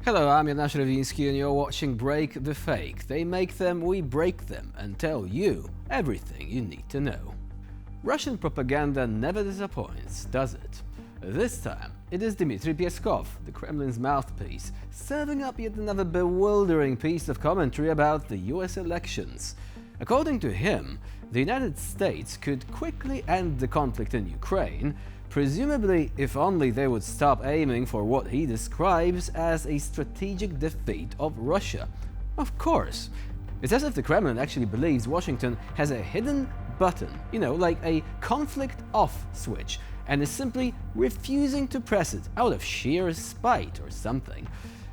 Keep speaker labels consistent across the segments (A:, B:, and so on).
A: Hello, I'm Jan Shravinsky and you're watching Break the Fake. They make them, we break them, and tell you everything you need to know. Russian propaganda never disappoints, does it? This time, it is Dmitry Peskov, the Kremlin's mouthpiece, serving up yet another bewildering piece of commentary about the US elections. According to him, the United States could quickly end the conflict in Ukraine, presumably if only they would stop aiming for what he describes as a strategic defeat of Russia. Of course. It's as if the Kremlin actually believes Washington has a hidden button, like a conflict off switch, and is simply refusing to press it out of sheer spite or something.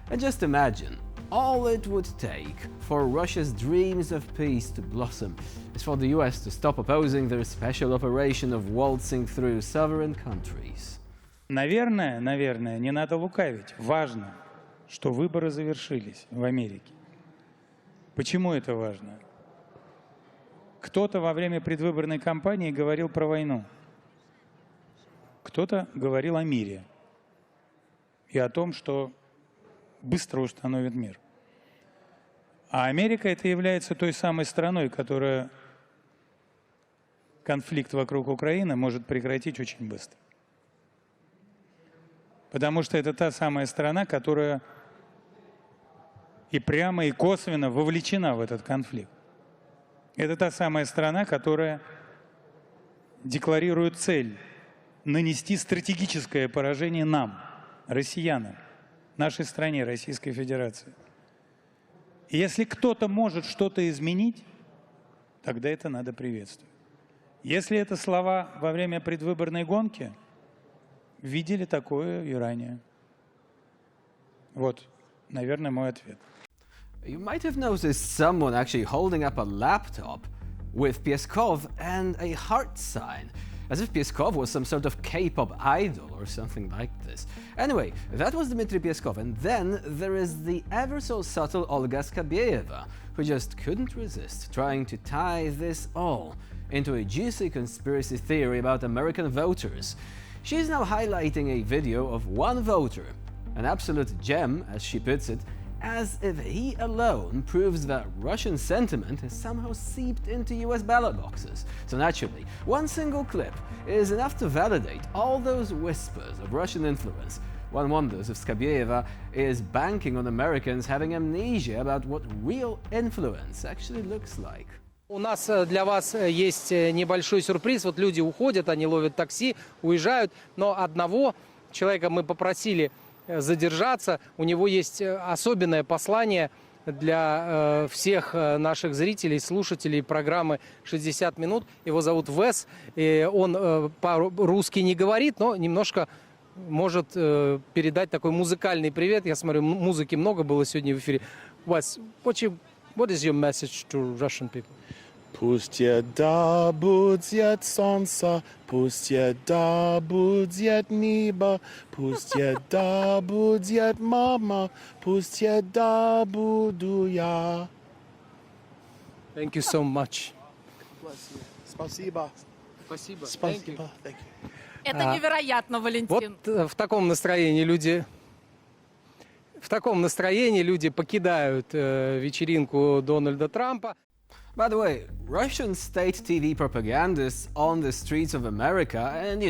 A: And just imagine, all it would take for Russia's dreams of peace to blossom is for the US to stop opposing their special operation of waltzing through sovereign countries.
B: Наверное, не надо лукавить. Важно, что выборы завершились в Америке. Почему это важно? Кто-то во время предвыборной кампании говорил про войну. Кто-то говорил о мире и о том, что быстро установит мир. А Америка это является той самой страной, которая конфликт вокруг Украины может прекратить очень быстро. Потому что это та самая страна, которая и прямо, и косвенно вовлечена в этот конфликт. Это та самая страна, которая декларирует цель нанести стратегическое поражение нам, россиянам, нашей стране, Российской Федерации. И если кто-то может что-то изменить, тогда это надо приветствовать. Если это слова во время предвыборной гонки, видели такое и ранее. Вот, наверное, мой ответ.
A: You might have noticed someone actually holding up a laptop with Peskov and a heart sign, as if Peskov was some sort of K-pop idol or something like this. Anyway, that was Dmitry Peskov, and then there is the ever so subtle Olga Skabeeva, who just couldn't resist trying to tie this all into a juicy conspiracy theory about American voters. She's now highlighting a video of one voter, an absolute gem, as she puts it, as if he alone proves that Russian sentiment has somehow seeped into US ballot boxes. So naturally, one single clip is enough to validate all those whispers of Russian influence. One wonders if Skabeeva is banking on Americans having amnesia about what real influence actually looks like.
C: У нас для вас есть небольшой сюрприз. Вот люди уходят, они ловят такси, уезжают, но одного человека мы попросили задержаться. У него есть особенное послание для всех наших зрителей, слушателей программы «60 минут». Его зовут Вес. И он по-русски не говорит, но немножко может передать такой музыкальный привет. Я смотрю, музыки много было сегодня в эфире. Wes, what is your message to Russian people?
D: Пусть еда будет солнце, пусть еда будет небо, пусть еда будет мама, пусть еда буду я.
C: Thank you so much.
D: Спасибо.
C: Спасибо.
D: Спасибо. Thank you.
E: Это невероятно, Валентин.
C: Вот в таком настроении люди покидают вечеринку Дональда Трампа.
A: By the way, Russian state TV propagandists on the streets of America, and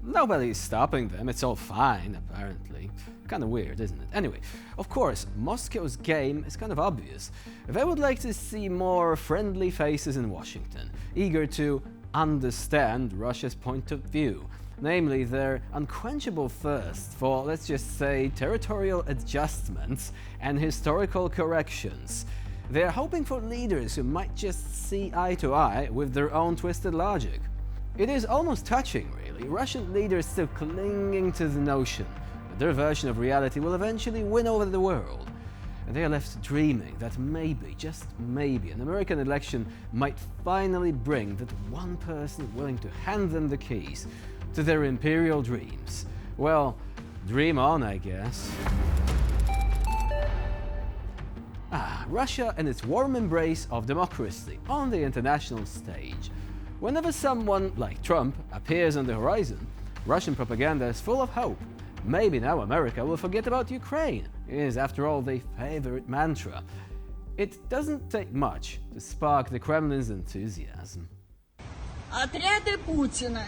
A: nobody's stopping them, it's all fine, apparently. Kind of weird, isn't it? Anyway, of course, Moscow's game is kind of obvious. They would like to see more friendly faces in Washington, eager to understand Russia's point of view, namely their unquenchable thirst for, let's just say, territorial adjustments and historical corrections. They're hoping for leaders who might just see eye to eye with their own twisted logic. It is almost touching, really, Russian leaders still clinging to the notion that their version of reality will eventually win over the world. And they are left dreaming that maybe, just maybe, an American election might finally bring that one person willing to hand them the keys to their imperial dreams. Well, dream on, I guess. Russia and its warm embrace of democracy on the international stage. Whenever someone like Trump appears on the horizon, Russian propaganda is full of hope. maybe now America will forget about Ukraine. It is, after all, their favorite mantra. It doesn't take much to spark the Kremlin's enthusiasm.
F: Отряды Путина.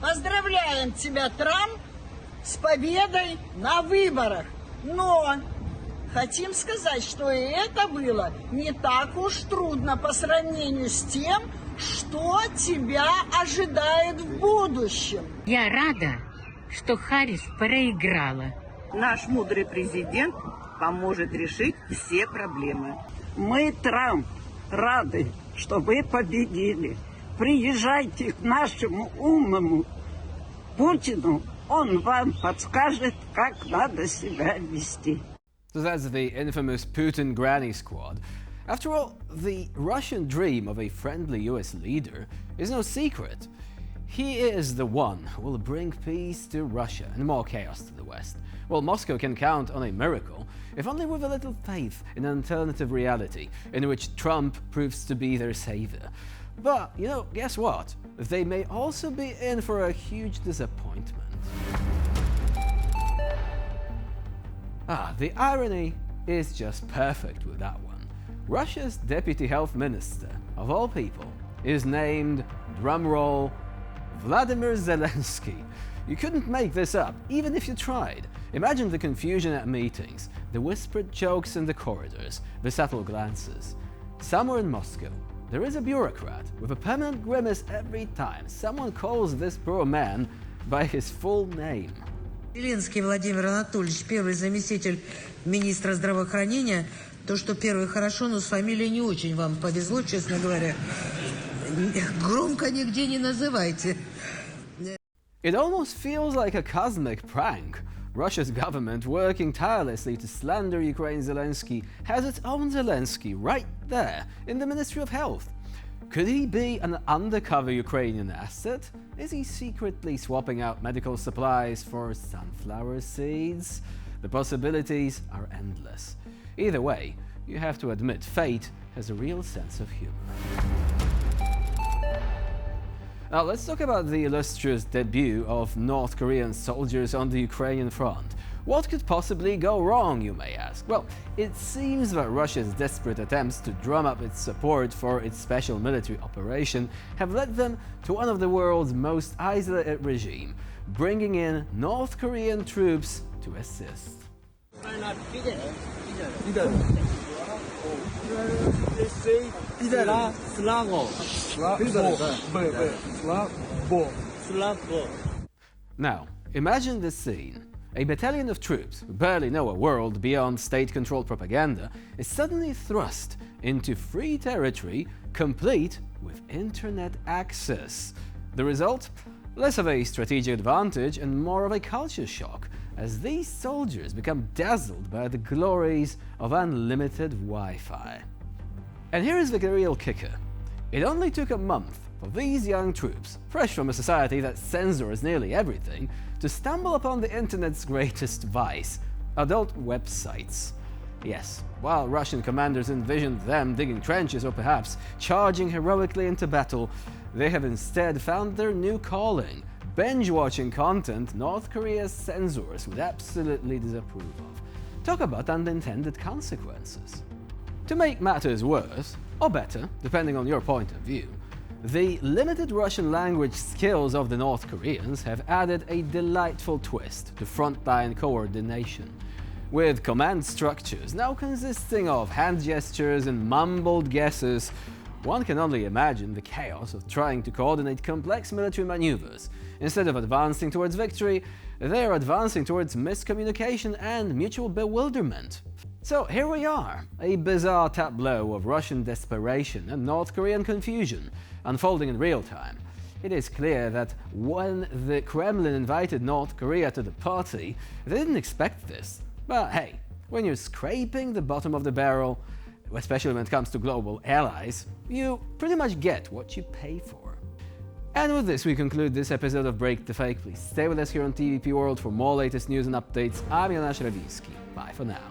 F: Поздравляем тебя, Трамп, с победой на выборах. Но хотим сказать, что и это было не так уж трудно по сравнению с тем, что тебя ожидает в будущем.
G: Я рада, что Харрис проиграла.
H: Наш мудрый президент поможет решить все проблемы. Мы, Трамп, рады, что вы победили. Приезжайте к нашему умному Путину, он вам подскажет, как надо себя вести.
A: So that's the infamous Putin granny squad. After all, the Russian dream of a friendly US leader is no secret. He is the one who will bring peace to Russia and more chaos to the West. Well, Moscow can count on a miracle, if only with a little faith in an alternative reality in which Trump proves to be their savior. But, guess what? They may also be in for a huge disappointment. The irony is just perfect with that one. Russia's deputy health minister, of all people, is named, drumroll, Vladimir Zelensky. You couldn't make this up, even if you tried. Imagine the confusion at meetings, the whispered jokes in the corridors, the subtle glances. Somewhere in Moscow, there is a bureaucrat with a permanent grimace every time someone calls this poor man by his full name.
I: Зеленский Владимир Анатольевич, первый заместитель министра здравоохранения. То, что первый хорошо, но с фамилией не очень вам повезло, честно говоря. Громко нигде не называйте.
A: It almost feels like a cosmic prank. Russia's government, working tirelessly to slander Ukraine's Zelensky, has its own Zelensky right there in the Ministry of Health. Could he be an undercover Ukrainian asset? Is he secretly swapping out medical supplies for sunflower seeds? The possibilities are endless. Either way, you have to admit fate has a real sense of humor. Now let's talk about the illustrious debut of North Korean soldiers on the Ukrainian front. What could possibly go wrong, you may ask? Well, it seems that Russia's desperate attempts to drum up its support for its special military operation have led them to one of the world's most isolated regime, bringing in North Korean troops to assist. Now, imagine this scene. A battalion of troops who barely know a world beyond state-controlled propaganda is suddenly thrust into free territory, complete with internet access. The result? Less of a strategic advantage and more of a culture shock, as these soldiers become dazzled by the glories of unlimited Wi-Fi. And here is the real kicker. It only took a month for these young troops, fresh from a society that censors nearly everything, to stumble upon the internet's greatest vice, adult websites. Yes, while Russian commanders envisioned them digging trenches or perhaps charging heroically into battle, they have instead found their new calling, binge-watching content North Korea's censors would absolutely disapprove of. Talk about unintended consequences. To make matters worse, or better, depending on your point of view, the limited Russian language skills of the North Koreans have added a delightful twist to frontline coordination. With command structures now consisting of hand gestures and mumbled guesses, one can only imagine the chaos of trying to coordinate complex military maneuvers. Instead of advancing towards victory, they are advancing towards miscommunication and mutual bewilderment. So here we are, a bizarre tableau of Russian desperation and North Korean confusion, unfolding in real time. It is clear that when the Kremlin invited North Korea to the party, they didn't expect this. But hey, when you're scraping the bottom of the barrel, especially when it comes to global allies, you pretty much get what you pay for. And with this, we conclude this episode of Break the Fake. Please stay with us here on TVP World for more latest news and updates. I'm Jonasz Rewiński. Bye for now.